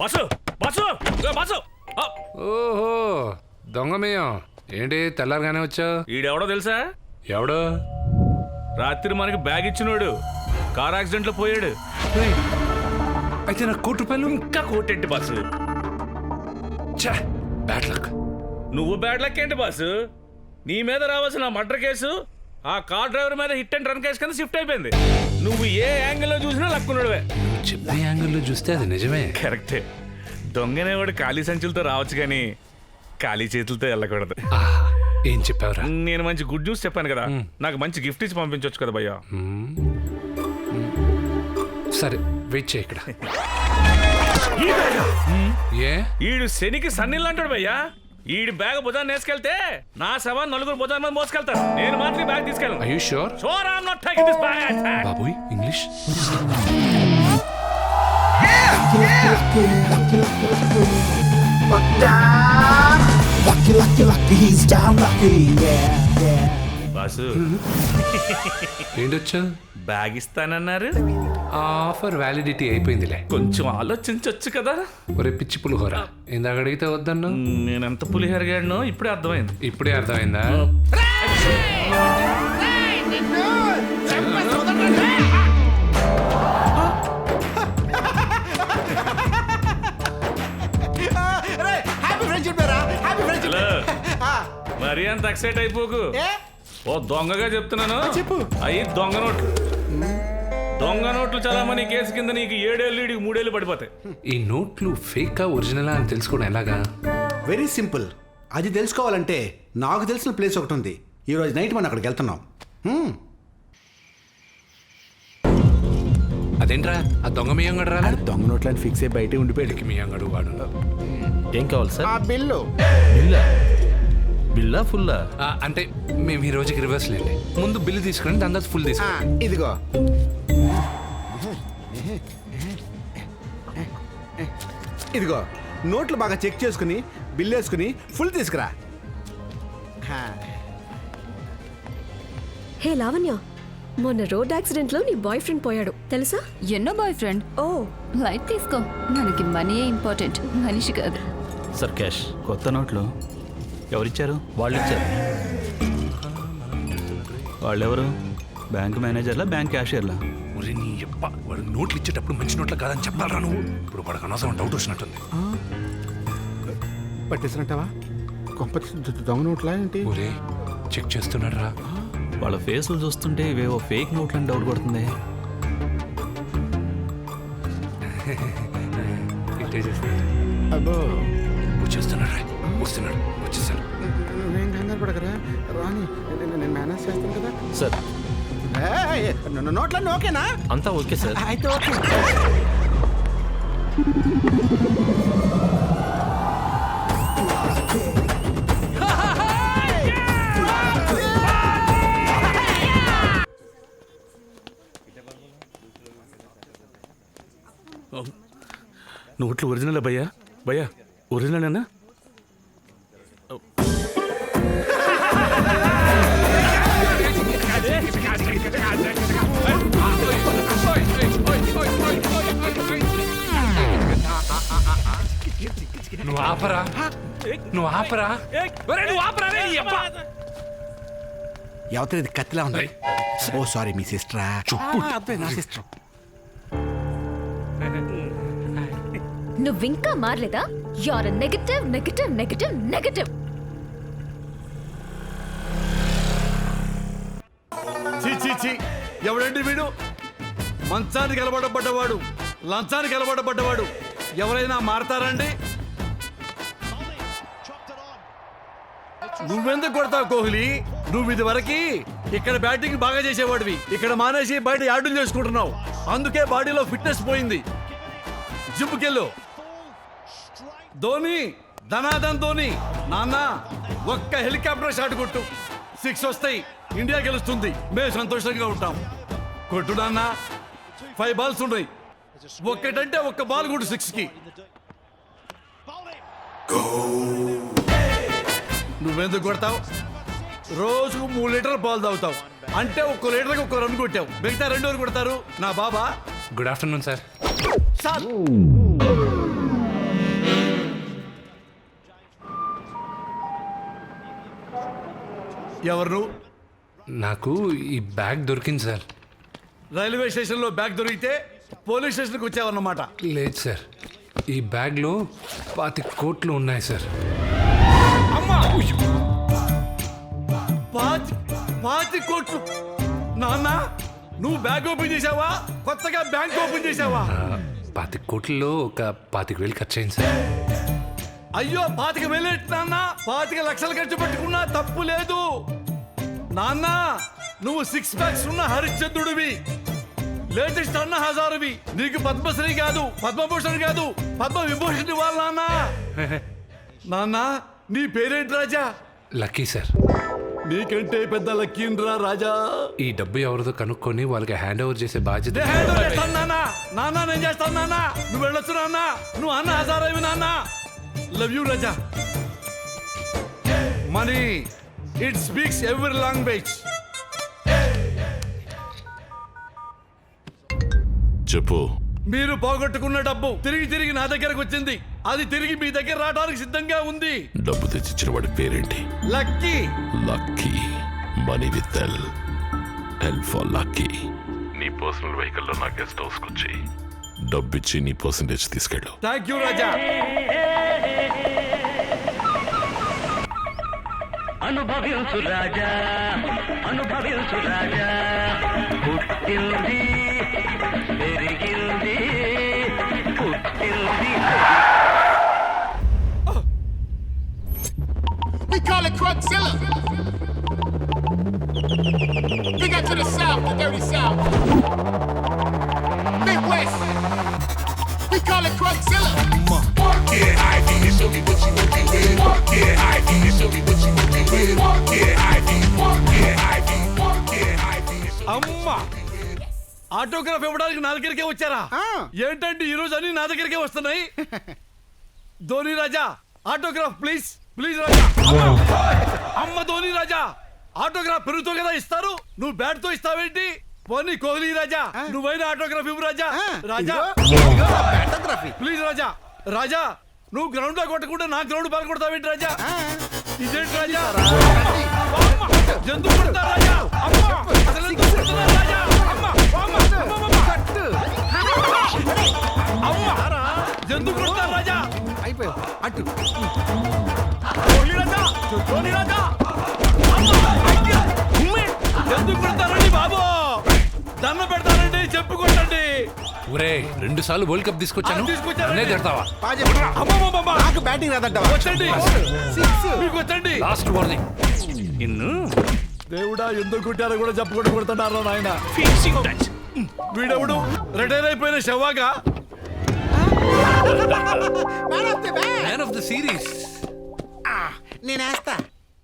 Boss boss boss ఓహో దొంగమేయం ఏంటి తెల్లారగానే వచ్చావు? ఈడెవడో తెలుసా? ఎవడో? రాత్రి మనకి బ్యాగ్ ఇచ్చినోడు కార్ యాక్సిడెంట్ లో పోయాడు. అయితే నాకు ₹1,00,000 ఇంకా కోటెట్టి బాసు. Bad luck. నువ్వు బ్యాడ్ లక్ ఏంటి బాసు? నీ మీద రావాల్సిన మర్డర్ కేసు ఆ కార్ డ్రైవర్ మీద హిట్ అండ్ రన్ కేసు కింద షిఫ్ట్ అయిపోయింది. నువ్వు ఏ యాంగిల్లో చూసినా లక్కున్నాడువే. చెప్పే యాంగిల్లో చూస్తే అది నిజమే. కరెక్టే. దొంగనేవాడు ఖాళీ సంచులతో రావచ్చు కానీ ఖాళీ చేతులతో వెళ్ళకూడదు. ఏం చెప్పావురా? నేను మంచి గుడ్ న్యూస్ చెప్పాను కదా, నాకు మంచి గిఫ్ట్ ఇచ్చి పంపించవచ్చు కదా భయ్యా. సరే వెయిట్ చేయి ఇక్కడ. ఏ ఈడు శనికి సన్నిల్ అంటాడు భయ్యా. ఈడి బ్యాగ్ భుజాన్ని వేసుకెళ్తే నా శవాన్ని నలుగురు భుజాన్ని మీద మోసుకెళ్తారు. నేను మాత్రం bag తీసుకెళ్ళను. Are you sure? Sure, I'm not taking this bag. బాబోయ్ ఇంగ్లీష్. బాసు ఏంటొచ్చా? బ్యాగ్ ఇస్తానన్నారు. ఆఫర్ వ్యాలిడిటీ అయిపోయిందిలే. కొంచెం ఆలోచించవచ్చు కదా. ఒరే పిచ్చి పులిహోర, ఇందాక అడిగితే వద్దన్నా. నేనెంత పులిహెరగాడినో ఇప్పుడే అర్థమైంది. ఇప్పుడే అర్థమైందా? మరీ అంత ఎక్సైట్ అయిపోకు. ఓ దొంగగా చెప్తున్నాను. చెప్పు. అయ్యి దొంగ నోట్లు. దొంగ నోట్లు చాలా మంది కేసు కింద నీకు 7 ఏళ్ళు 3 ఏళ్ళు పడిపోతాయి. ఈ నోట్లు ఫేకా ఒరిజినలా అని తెలుసుకోవడం ఎలాగా? Very simple. అది తెలుసుకోవాలంటే నాకు తెలిసిన ప్లేస్ ఒకటి ఉంది. ఈరోజు నైట్ మనం అక్కడికి వెళ్తున్నాం. అదేంట్రా ఆ దొంగ మియంగడు రా? దొంగ నోట్లని ఫిక్స్ అయ్యి బయటే ఉండిపోయాడు. మియంగడు వాడు. ఏం కావాలి సార్? బిల్లు బిల్లా ఫుల్లా? అంటే మేము ఈ రోజుకి రివర్స్ లేండి. ముందు బిల్లు తీసుకుని దాని తర్వాత ఫుల్ తీసుకుని. ఇదిగో ఇదిగో నోట్లు బాగా చెక్ చేసుకుని బిల్ వేసుకుని ఫుల్ తీసుకురా. హే లావణ్య, మొన్న రోడ్ యాక్సిడెంట్ లో నీ బాయ్ ఫ్రెండ్ పోయాడు తెలుసా? ఎన్నో బాయ్ ఫ్రెండ్. ఓ లైట్ తీసుకో, మనకి మనీయే ఇంపార్టెంట్, మనిషి కాదు. Sir cash. కొత్త నోట్లు ఎవరిచ్చారు? వాళ్ళు ఇచ్చారు. వాళ్ళెవరు? బ్యాంక్ మేనేజర్లా, బ్యాంక్ క్యాషియర్లా? ఒరే నీ యప్ప, వాడు నోట్లు ఇచ్చేటప్పుడు మంచి నోట్లు కాదని చెప్పాలరా నువ్వు. ఇప్పుడు వాడికి అనవసరం డౌట్ వచ్చినట్టుంది. పట్టేసినట్టవా? కొంప దొంగ నోట్లా ఏంటి? ఒరే చెక్ చేస్తున్నాడు రా. వాళ్ళ ఫేసులు చూస్తుంటే ఇవేవో ఫేక్ నోట్లని డౌట్ కొడుతుంది. అబ్బో వచ్చేస్తున్నాడు రా. వస్తున్నాడు, వచ్చేసాడు. నేను కంగారు పడకరా, రాని నేను మేనేజ్ చేస్తాను కదా. సార్ నోట్లన్నీ ఓకేనా? అంతా ఓకే సార్. అయితే ఓకే. నోట్లు ఒరిజినల్ భయ్యా? భయ్యా ఒరిజినల్? నువ్వు ఆపరా, నువ్వు ఆపరా. నువ్వు ఆపరా. ఎవరి ఇది కత్తిలా ఉంది? ఓ సారీ, మీ సిస్టరా? అబ్బే నా సిస్టర్. నువ్వింకా మారలేదా? You are negative negative negative negative. చీ ఎవడండి వీడు? మంచానికి అలవాటపడ్డవాడు, లంచానికి అలవాటపడ్డవాడు. ఎవరైనా మారతారండి? నువ్వెందుకు కొడతావు కోహ్లీ? నువ్వు ఇది వరకు ఇక్కడ బ్యాటింగ్ బాగా చేసేవాడివి. ఇక్కడ మానేసి బయట యార్డులు చేసుకుంటున్నావు. అందుకే బాడీలో ఫిట్నెస్ పోయింది. జిమ్కెళ్ళు. ధోని, ధనాధన్ ధోని, నాన్న ఒక్క హెలికాప్టర్ షాట్ కొట్టు, 6 వస్తాయి. ఇండియా గెలుస్తుంది. మేము సంతోషంగా ఉంటాం. కొట్టు నాన్న. 5 బాల్స్ ఉన్నాయి. ఒక్కటంటే ఒక్క బాల్ కూడా 6కి. నువ్వెందుకు కొడతావు? రోజుకు 3 లీటర్ల పాలు తాగుతావు. అంటే 1 లీటర్కి 1 రన్ కొట్టావు. మిగతా 2 కొడతారు. నా బాబా. Good afternoon sir. సార్ ఎవరు నువ్వు? నాకు ఈ బ్యాగ్ దొరికింది సార్. రైల్వే స్టేషన్లో బ్యాగ్ దొరికితే పోలీస్ స్టేషన్కి వచ్చావన్నమాట. లేదు సార్, ఈ బ్యాగ్లో 25 కోట్లు ఉన్నాయి సార్. అమ్మా! 25 కోట్లు! నాన్న, నువ్వు బ్యాగ్ ఓపెన్ చేసావా, కొత్తగా బ్యాంక్ ఓపెన్ చేసావా? 25 కోట్లలో ఒక 25,000 ఖర్చు అయింది సార్. అయ్యో, 25,000 ఏంటి నాన్న? 25 లక్షలు ఖర్చు పెట్టుకున్నా తప్పు లేదు నాన్న. నువ్వు 6 ప్యాక్స్ ఉన్న హరిశ్చంద్రుడివి, లేటెస్ట్ అన్న హజారువి. నీకు పద్మశ్రీ కాదు, పద్మభూషణ్ కాదు, పద్మ విభూషణ్ ఇవ్వాలి నాన్న. నాన్న, నీ పేరేంటి రాజా? Lucky sir. నీకంటే పెద్ద లక్కీన్రా రాజా. ఈ డబ్బు ఎవరిదో కనుక్కొని వాళ్ళకి హ్యాండ్ ఓవర్ చేసే బాధ్యత. నేను హ్యాండ్ ఓవర్ చేస్తాను నాన్న. నాన్న, నేను చేస్తాను నాన్న. నువ్వు వెళ్ళొచ్చు నాన్న. నువ్వు అన్న హజారవి నాన్న. Love you Raja. Money, it speaks every language. చెప్పు. మీరు పోగొట్టుకున్న డబ్బు తిరిగి తిరిగి నా దగ్గరకు వచ్చింది. అది తిరిగి మీ దగ్గర రావడానికి సిద్ధంగా ఉంది. డబ్బు తెచ్చిచ్చిన వాడి పేరేంటి? Lucky. Lucky. Money with L. L for lucky. నీ పర్సనల్ వెహికల్లో నా గెస్ట్ హౌస్కి వచ్చి డబ్బిచ్చి నీ పర్సంటేజ్ తీసుకెళ్ళు. థ్యాంక్ యూ రాజా. అనుభవించు రాజా, అనుభవించు రాజా. పుట్టింది పెరిగింది, పుట్టింది. We call it Crugzilla. Big up to the South, the dirty South. Midwest. We call it Crugzilla. Yeah, ID, show me what you working with. Yeah, ID, show me what you working with. Yeah, ID, yeah, ID, yeah, ID. అమ్మా, autograph ఇవ్వడానికి నా దగ్గరికే వచ్చారా? ఏంటంటే ఈ రోజు అన్ని నా దగ్గరికే వస్తున్నాయి. ధోని రాజా, ఆటోగ్రాఫ్ ప్లీజ్, ప్లీజ్ రాజా. అమ్మ ధోని రాజా, ఆటోగ్రాఫ్ పెరుగుతో కదా ఇస్తారు, నువ్వు బ్యాట్ తో ఇస్తావేంటి? పోనీ కోహ్లీ రాజా, నువ్వైనా ఆటోగ్రాఫ్ ఇవ్వు రాజా. రాజా ప్లీజ్ రాజా. రాజా, నువ్వు గ్రౌండ్ లో కొట్టకుండా నా గ్రౌండ్ బాల్ కొడతావేంటి రాజా? ఇదేంటి రాజా? ఎందుకు కొడతారు రాజా? అమ్మా, అసలు ఎందుకు కొడుతున్నారు రాజా? అమ్మా, అమ్మా, అమ్మా, అమ్మా, ఎందుకు కొడతారు రాజా? అయిపోయావు అటు. కోహ్లీ రాజా, ధోని రాజా, ఎందుకు కొడతారండి బాబు? దండ పెడతారండి, చెప్పు కొట్టండి. ఒరే, 2 సార్లు వరల్డ్ కప్ తీసుకొచ్చాను, తీసుకొచ్చారండి. అన్నే తిడతావా? అమ్మమ్మమ్మమ్మ, నాకు బ్యాటింగ్ రాదంటావా? వచ్చండి, మీకు వచ్చండి. Last warning. ఇన్ను దేవుడా, ఎందుకు కొట్టారో కూడా చెప్పుకుంటూ కొడుతున్నారు నాయన. Fixing touch. వీడెవడు రిటైర్ అయిపోయిన శవాగా? Man of the match. Man of the series. నేనేస్తా.